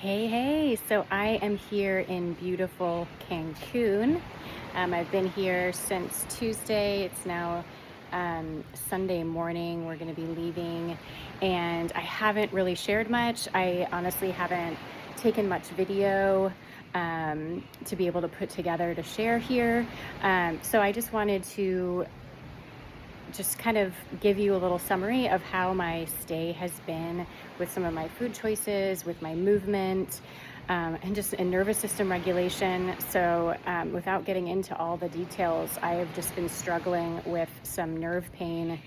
Hey, so I am here in beautiful Cancun. I've been here since Tuesday. It's now Sunday morning. We're going to be leaving, and I haven't really shared much. I honestly haven't taken much video to be able to put together to share here. So I just wanted to just kind of give you a little summary of how my stay has been with some of my food choices, with my movement, and just a nervous system regulation. So without getting into all the details, I have just been struggling with some nerve pain,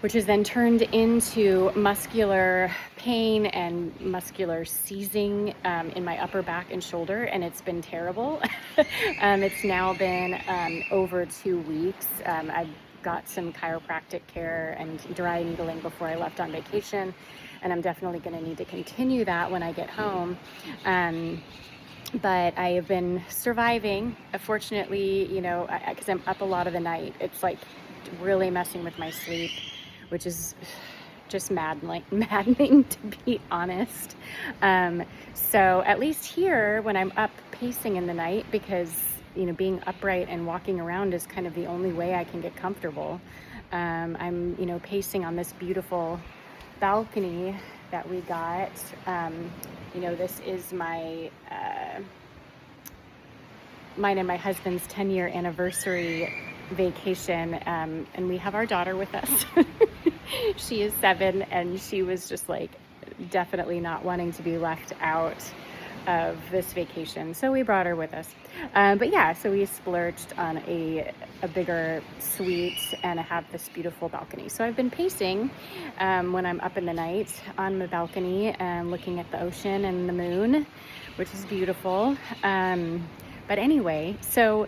which has then turned into muscular pain and muscular seizing in my upper back and shoulder, and it's been terrible. It's now been over 2 weeks. I've got some chiropractic care and dry needling before I left on vacation, and I'm definitely going to need to continue that when I get home. But I have been surviving. Fortunately, because I'm up a lot of the night, it's like really messing with my sleep, which is just maddening to be honest. So at least here, when I'm up pacing in the night, because being upright and walking around is kind of the only way I can get comfortable. I'm pacing on this beautiful balcony that we got. This is mine and my husband's 10-year anniversary vacation, and we have our daughter with us. She is 7, and she was just like definitely not wanting to be left out of this vacation, so we brought her with us. But yeah, so we splurged on a bigger suite, and I have this beautiful balcony. So I've been pacing when I'm up in the night on the balcony and looking at the ocean and the moon, which is beautiful. But anyway, so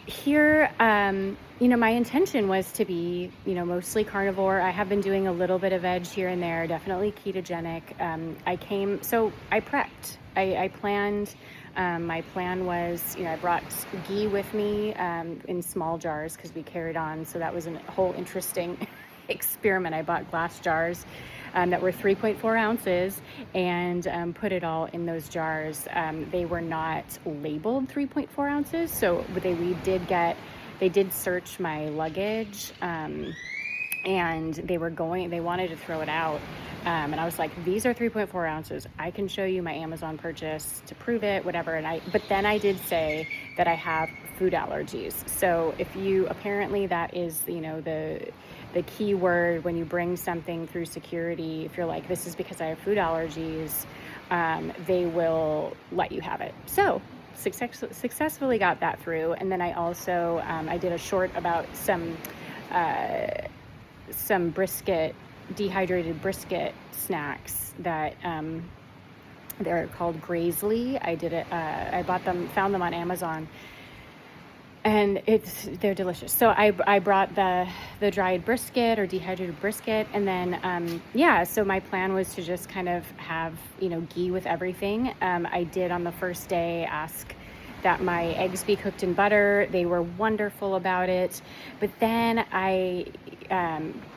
here, my intention was to be, mostly carnivore. I have been doing a little bit of veg here and there, definitely ketogenic. I prepped. I planned. My plan was, I brought ghee with me in small jars because we carried on. So that was a whole interesting experiment. I bought glass jars that were 3.4 ounces and put it all in those jars. They were not labeled 3.4 ounces. So they did search my luggage and they wanted to throw it out. And I was like, these are 3.4 ounces. I can show you my Amazon purchase to prove it, whatever. But then I did say that I have food allergies. So apparently that is, the key word when you bring something through security. If you're like, this is because I have food allergies, they will let you have it. So successfully got that through. And then I also, I did a short about some brisket, dehydrated brisket snacks that they're called Grazely. I found them on Amazon, and they're delicious. So I brought the dried brisket or dehydrated brisket, and then so my plan was to just kind of have ghee with everything. I did on the first day ask that my eggs be cooked in butter. They were wonderful about it, but then I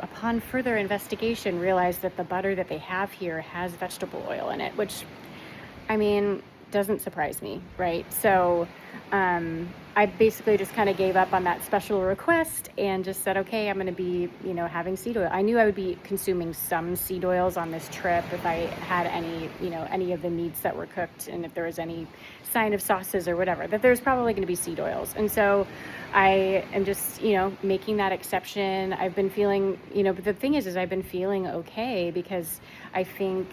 upon further investigation realized that the butter that they have here has vegetable oil in it, which doesn't surprise me, right? So I basically just kind of gave up on that special request and just said, okay, I'm going to be, having seed oil. I knew I would be consuming some seed oils on this trip if I had any of the meats that were cooked, and if there was any sign of sauces or whatever, that there's probably going to be seed oils. And so I am just, making that exception. I've been feeling, but the thing is I've been feeling okay, because I think,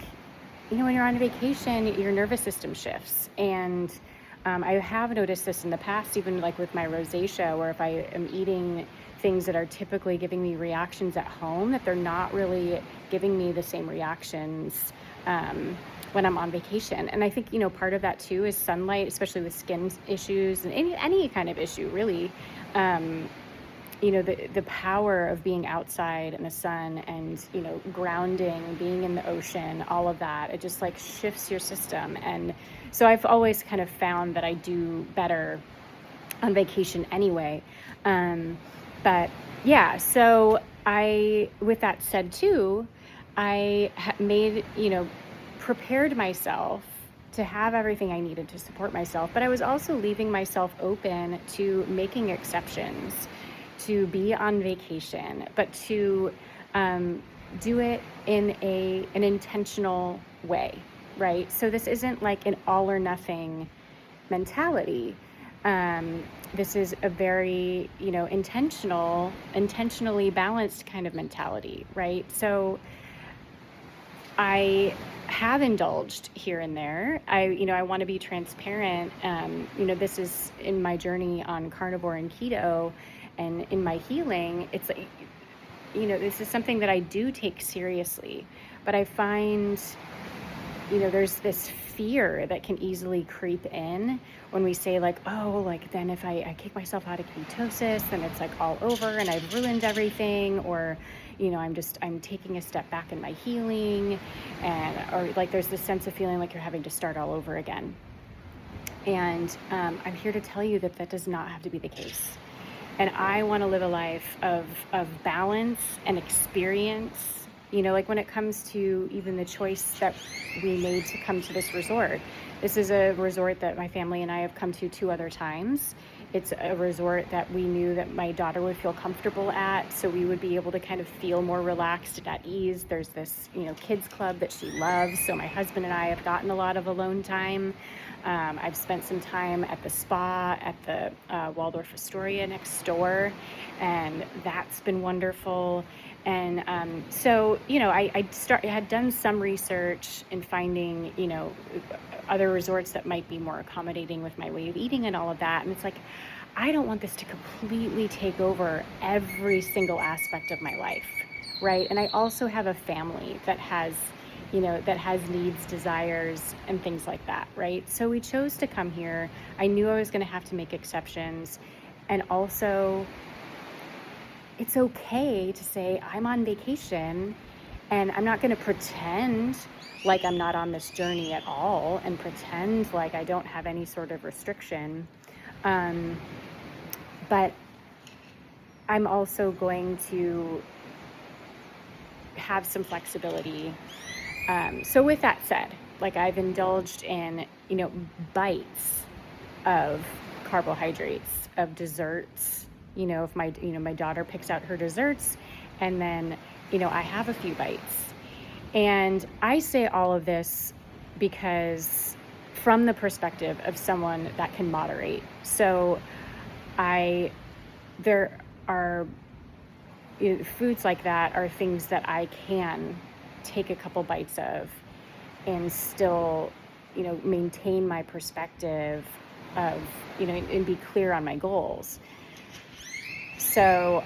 when you're on vacation, your nervous system shifts. And I have noticed this in the past, even like with my rosacea, where if I am eating things that are typically giving me reactions at home, that they're not really giving me the same reactions when I'm on vacation. And I think, part of that too is sunlight, especially with skin issues and any kind of issue, really. The power of being outside in the sun and, grounding, being in the ocean, all of that, it just like shifts your system. And so I've always kind of found that I do better on vacation anyway. But yeah, so with that said too, I made, prepared myself to have everything I needed to support myself, but I was also leaving myself open to making exceptions, to be on vacation, but to do it in an intentional way, right? So this isn't like an all or nothing mentality. This is a very, intentionally balanced kind of mentality, right? So I have indulged here and there. I want to be transparent. This is in my journey on carnivore and keto and in my healing. It's like, this is something that I do take seriously, but I find, there's this fear that can easily creep in when we say like, oh, like then if I kick myself out of ketosis, then it's like all over and I've ruined everything, or, I'm taking a step back in my healing, or like there's this sense of feeling like you're having to start all over again. And I'm here to tell you that does not have to be the case. And I want to live a life of balance and experience. Like when it comes to even the choice that we made to come to this resort. This is a resort that my family and I have come to 2 other times. It's a resort that we knew that my daughter would feel comfortable at, so we would be able to kind of feel more relaxed and at ease. There's this, kids club that she loves, so my husband and I have gotten a lot of alone time. I've spent some time at the spa at the Waldorf Astoria next door, and that's been wonderful. And so, I had done some research in finding, other resorts that might be more accommodating with my way of eating and all of that. And it's like, I don't want this to completely take over every single aspect of my life, right? And I also have a family that has needs, desires, and things like that, right? So we chose to come here. I knew I was going to have to make exceptions. And also, it's okay to say I'm on vacation and I'm not going to pretend like I'm not on this journey at all and pretend like I don't have any sort of restriction. But I'm also going to have some flexibility. So with that said, like I've indulged in, bites of carbohydrates, of desserts, if my daughter picks out her desserts, and then, I have a few bites. And I say all of this because from the perspective of someone that can moderate. So there are foods like that are things that I can take a couple bites of and still, maintain my perspective of, and be clear on my goals. So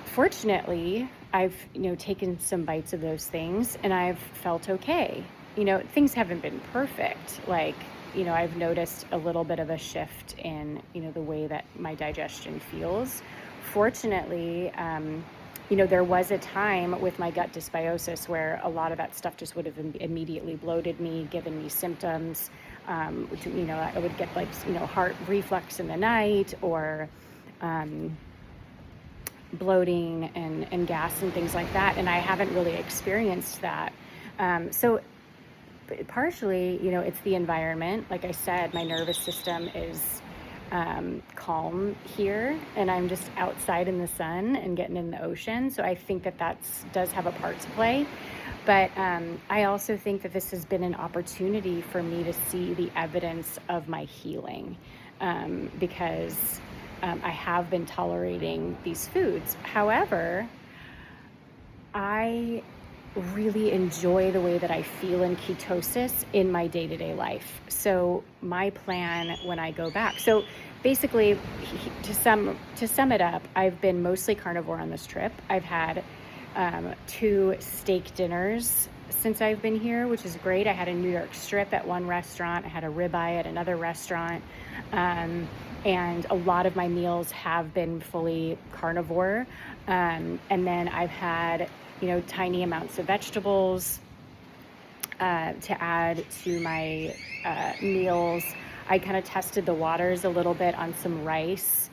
fortunately, I've, taken some bites of those things and I've felt okay. Things haven't been perfect. Like, I've noticed a little bit of a shift in, the way that my digestion feels. Fortunately, there was a time with my gut dysbiosis where a lot of that stuff just would have immediately bloated me, given me symptoms. I would get like, heart reflux in the night, or bloating and gas and things like that. And I haven't really experienced that. So partially, it's the environment. Like I said, my nervous system is calm here, and I'm just outside in the sun and getting in the ocean. So I think that does have a part to play. But I also think that this has been an opportunity for me to see the evidence of my healing, because I have been tolerating these foods. However, I really enjoy the way that I feel in ketosis in my day-to-day life. So my plan when I go back, so basically to sum it up, I've been mostly carnivore on this trip. I've had 2 steak dinners since I've been here, which is great. I had a New York strip at one restaurant. I had a ribeye at another restaurant. And a lot of my meals have been fully carnivore. And then I've had, tiny amounts of vegetables to add to my meals. I kind of tested the waters a little bit on some rice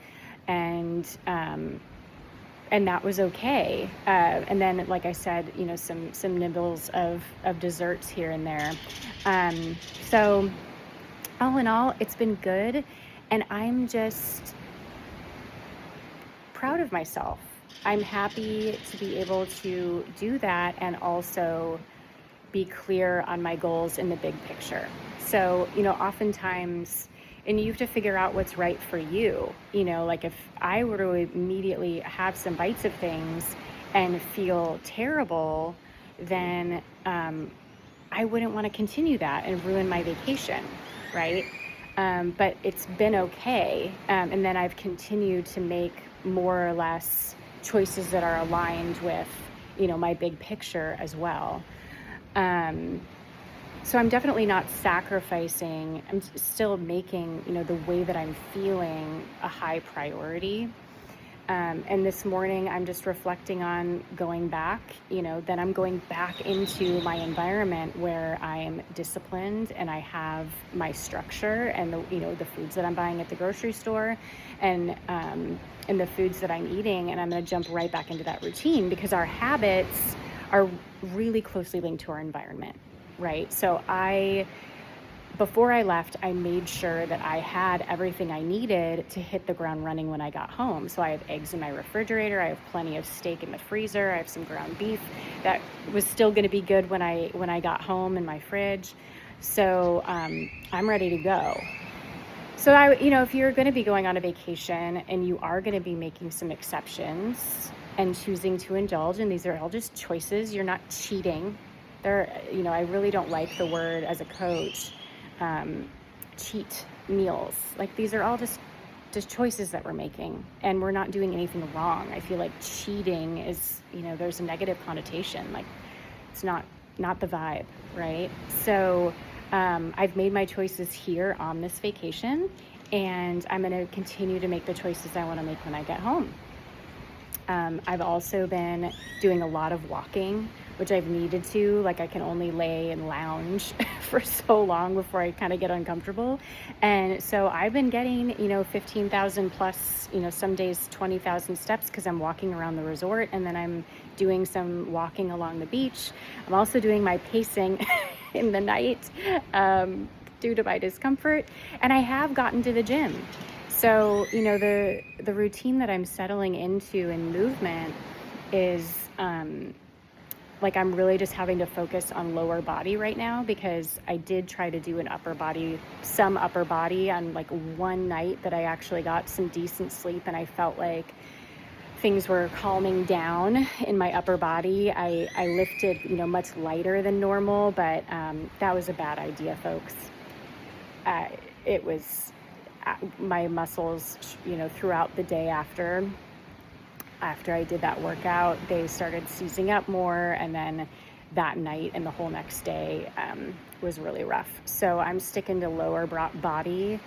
and and that was okay. And then, like I said, some nibbles of desserts here and there. So all in all, it's been good, and I'm just proud of myself. I'm happy to be able to do that and also be clear on my goals in the big picture. So, oftentimes, and you have to figure out what's right for you. Like if I were to immediately have some bites of things and feel terrible, then I wouldn't want to continue that and ruin my vacation, right? But it's been okay. And then I've continued to make more or less choices that are aligned with, my big picture as well. So I'm definitely not sacrificing. I'm still making, the way that I'm feeling a high priority. And this morning I'm just reflecting on going back, then I'm going back into my environment where I'm disciplined and I have my structure and the foods that I'm buying at the grocery store and the foods that I'm eating. And I'm going to jump right back into that routine because our habits are really closely linked to our environment, right? So before I left, I made sure that I had everything I needed to hit the ground running when I got home. So I have eggs in my refrigerator. I have plenty of steak in the freezer. I have some ground beef that was still going to be good when I got home in my fridge. So I'm ready to go. So if you're going to be going on a vacation and you are going to be making some exceptions and choosing to indulge, and these are all just choices, you're not cheating. I really don't like the word as a coach. Cheat meals. Like these are all just choices that we're making, and we're not doing anything wrong. I feel like cheating is, there's a negative connotation. Like it's not the vibe, right? So I've made my choices here on this vacation, and I'm going to continue to make the choices I want to make when I get home. I've also been doing a lot of walking, which I've needed to. Like I can only lay and lounge for so long before I kind of get uncomfortable. And so I've been getting, 15,000 plus, some days 20,000 steps because I'm walking around the resort, and then I'm doing some walking along the beach. I'm also doing my pacing in the night due to my discomfort. And I have gotten to the gym. So, the routine that I'm settling into in movement is like I'm really just having to focus on lower body right now, because I did try to do some upper body on like one night that I actually got some decent sleep, and I felt like things were calming down in my upper body. I lifted, much lighter than normal, but that was a bad idea, folks. It was my muscles, throughout the day after I did that workout, they started seizing up more, and then that night and the whole next day was really rough. So I'm sticking to lower body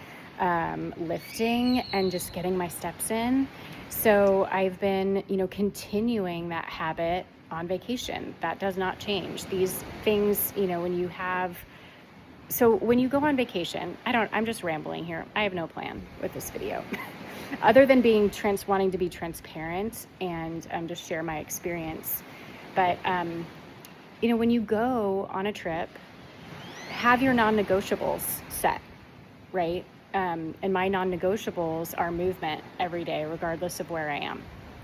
lifting and just getting my steps in. So I've been, continuing that habit on vacation. That does not change. These things, so when you go on vacation, I'm just rambling here. I have no plan with this video other than wanting to be transparent and just share my experience. But, when you go on a trip, have your non-negotiables set, right? And my non-negotiables are movement every day, regardless of where I am.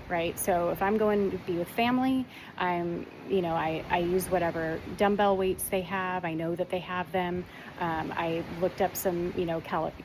Right? So if I'm going to be with family, I use whatever dumbbell weights they have. I know that they have them. I looked up some,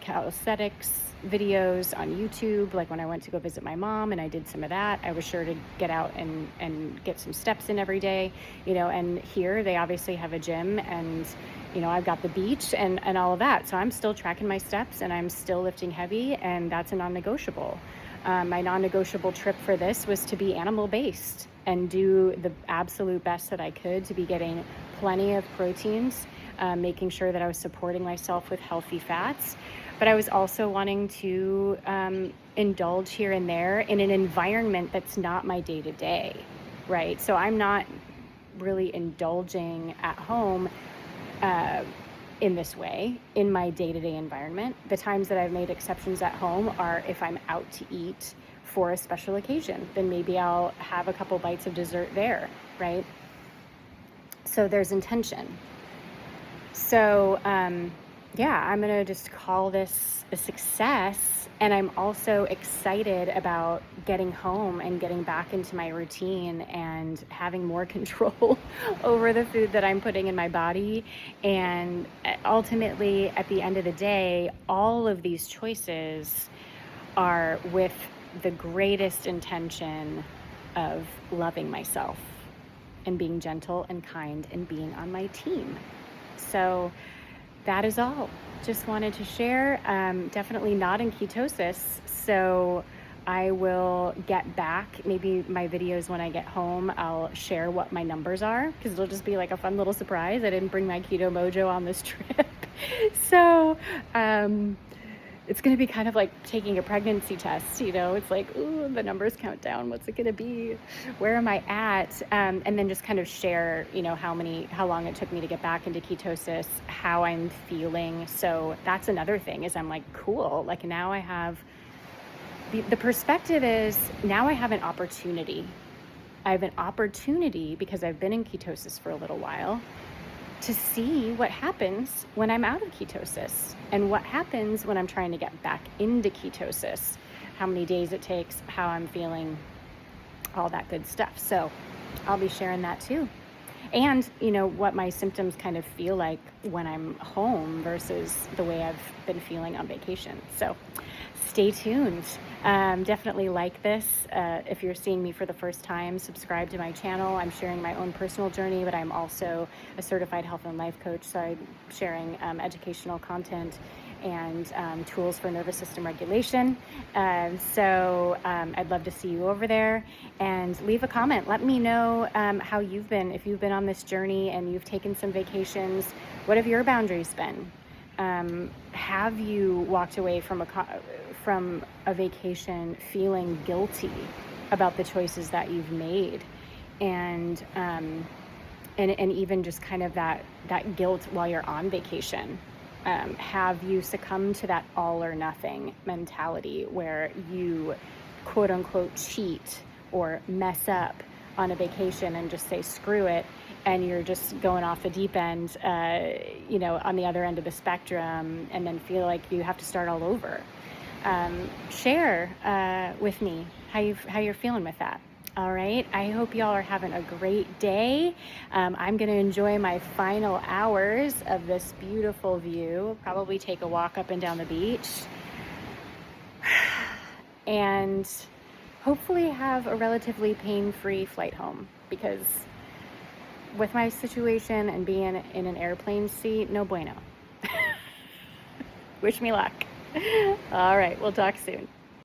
calisthenics videos on YouTube, like when I went to go visit my mom, and I did some of that. I was sure to get out and get some steps in every day, and here they obviously have a gym, and, I've got the beach and all of that. So I'm still tracking my steps, and I'm still lifting heavy, and that's a non-negotiable. My non-negotiable trip for this was to be animal-based and do the absolute best that I could to be getting plenty of proteins, making sure that I was supporting myself with healthy fats. But I was also wanting to indulge here and there in an environment that's not my day-to-day, right? So I'm not really indulging at home in this way in my day-to-day environment. The times that I've made exceptions at home are if I'm out to eat for a special occasion. Then maybe I'll have a couple bites of dessert there, right? So there's intention. So, yeah, I'm going to just call this a success. And I'm also excited about getting home and getting back into my routine and having more control over the food that I'm putting in my body. And ultimately, at the end of the day, all of these choices are with the greatest intention of loving myself and being gentle and kind and being on my team. So that is all. Just wanted to share. Definitely not in ketosis. So I will get back. Maybe my videos when I get home, I'll share what my numbers are, because it'll just be like a fun little surprise. I didn't bring my keto mojo on this trip. So it's going to be kind of like taking a pregnancy test, it's like, ooh, the numbers count down. What's it going to be? Where am I at? And then just kind of share, how long it took me to get back into ketosis, how I'm feeling. So that's another thing is I'm like, cool. Like now I have, the perspective is now I have an opportunity. I have an opportunity because I've been in ketosis for a little while to see what happens when I'm out of ketosis and what happens when I'm trying to get back into ketosis, how many days it takes, how I'm feeling, all that good stuff. So I'll be sharing that too. And, what my symptoms kind of feel like when I'm home versus the way I've been feeling on vacation. So stay tuned. Definitely like this. If you're seeing me for the first time, subscribe to my channel. I'm sharing my own personal journey, but I'm also a certified health and life coach. So I'm sharing educational content and tools for nervous system regulation. So I'd love to see you over there, and leave a comment. Let me know how you've been, if you've been on this journey and you've taken some vacations. What have your boundaries been? Have you walked away from a vacation feeling guilty about the choices that you've made, and even just kind of that guilt while you're on vacation? Have you succumbed to that all or nothing mentality where you quote unquote cheat or mess up on a vacation and just say screw it, and you're just going off the deep end, on the other end of the spectrum, and then feel like you have to start all over? Share with me how you're feeling with that. All right. I hope y'all are having a great day. I'm going to enjoy my final hours of this beautiful view. Probably take a walk up and down the beach, and hopefully have a relatively pain-free flight home, because with my situation and being in an airplane seat, no bueno. Wish me luck. All right. We'll talk soon.